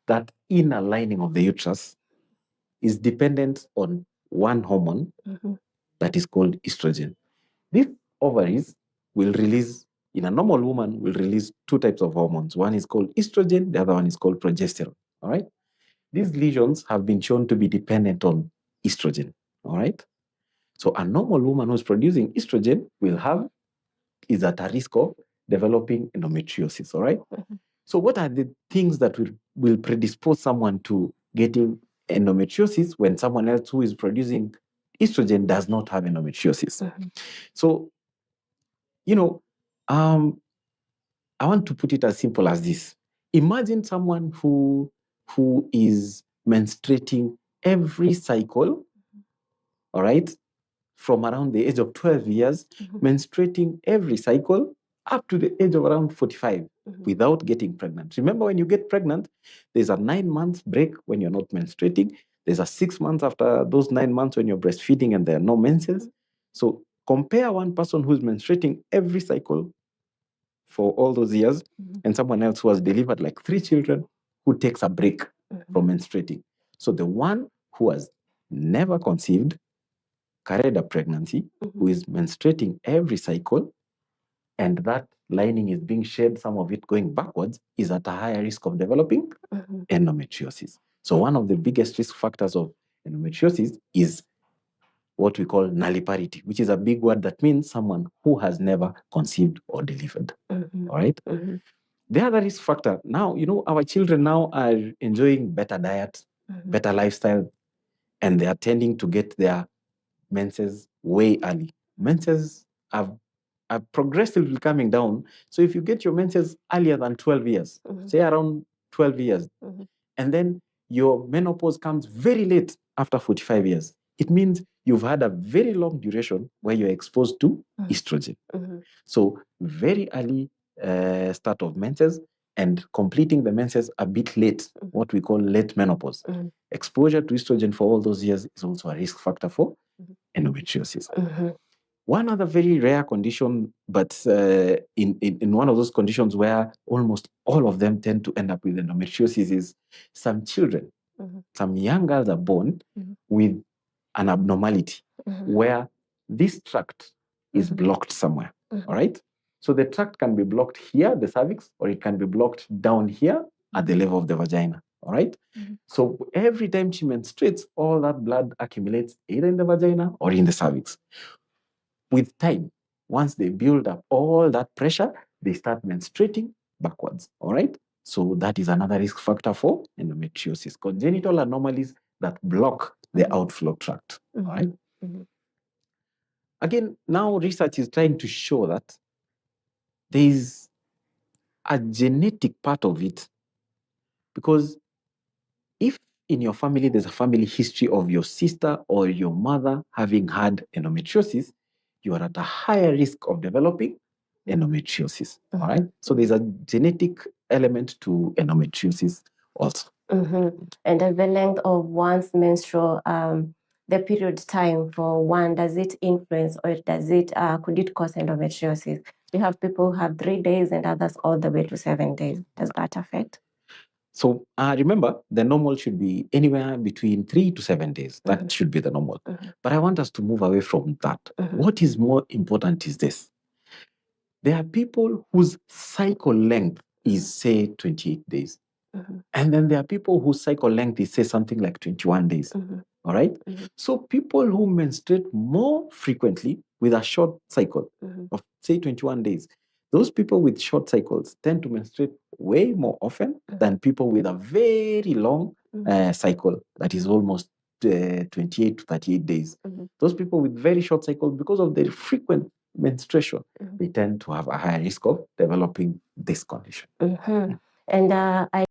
that inner lining of the uterus is dependent on one hormone that is called estrogen. These ovaries will release, in a normal woman, will release two types of hormones. One is called estrogen, the other one is called progesterone. All right. These lesions have been shown to be dependent on estrogen. All right. So a normal woman who's producing estrogen is at a risk of developing endometriosis. All right. So what are the things that will predispose someone to getting endometriosis when someone else who is producing estrogen does not have endometriosis? So, I want to put it as simple as this. Imagine someone who is menstruating every cycle, all right, from around the age of 12 years, menstruating every cycle up to the age of around 45 without getting pregnant. Remember, when you get pregnant, there's a 9-month break when you're not menstruating. There's a 6 months after those 9 months when you're breastfeeding and there are no menses. So compare one person who's menstruating every cycle for all those years and someone else who has delivered like 3 children who takes a break from menstruating. So the one who has never conceived, carried a pregnancy, who is menstruating every cycle, and that lining is being shed, some of it going backwards, is at a higher risk of developing endometriosis. So one of the biggest risk factors of endometriosis is what we call nulliparity, which is a big word that means someone who has never conceived or delivered. All right. The other risk factor, now, our children now are enjoying better diet, better lifestyle, and they are tending to get their menses way early. Menses are progressively coming down. So if you get your menses earlier than 12 years, say around 12 years, and then your menopause comes very late after 45 years, it means you've had a very long duration where you're exposed to estrogen. So very early start of menses and completing the menses a bit late, what we call late menopause. Exposure to estrogen for all those years is also a risk factor for endometriosis. One other very rare condition, but in one of those conditions where almost all of them tend to end up with endometriosis, is some children, some young girls are born with an abnormality where this tract is blocked somewhere. All right. So the tract can be blocked here, the cervix, or it can be blocked down here at the level of the vagina. All right. So every time she menstruates, all that blood accumulates either in the vagina or in the cervix. With time, once they build up all that pressure, they start menstruating backwards. All right. So that is another risk factor for endometriosis, congenital anomalies that block the outflow tract. All right. Again, now research is trying to show that there is a genetic part of it, because if in your family there's a family history of your sister or your mother having had endometriosis, you are at a higher risk of developing endometriosis. All right. So there's a genetic element to endometriosis also. And the length of one's menstrual, the period time for one, does it influence or could it cause endometriosis? We have people who have 3 days and others all the way to 7 days. Does that affect? So remember, the normal should be anywhere between 3 to 7 days. That should be the normal. But I want us to move away from that. What is more important is this. There are people whose cycle length is, say, 28 days. And then there are people whose cycle length is, say, something like 21 days. All right? So people who menstruate more frequently with a short cycle of, say, 21 days, those people with short cycles tend to menstruate way more often than people with a very long cycle that is almost 28 to 38 days. Those people with very short cycles, because of their frequent menstruation, they tend to have a higher risk of developing this condition. And I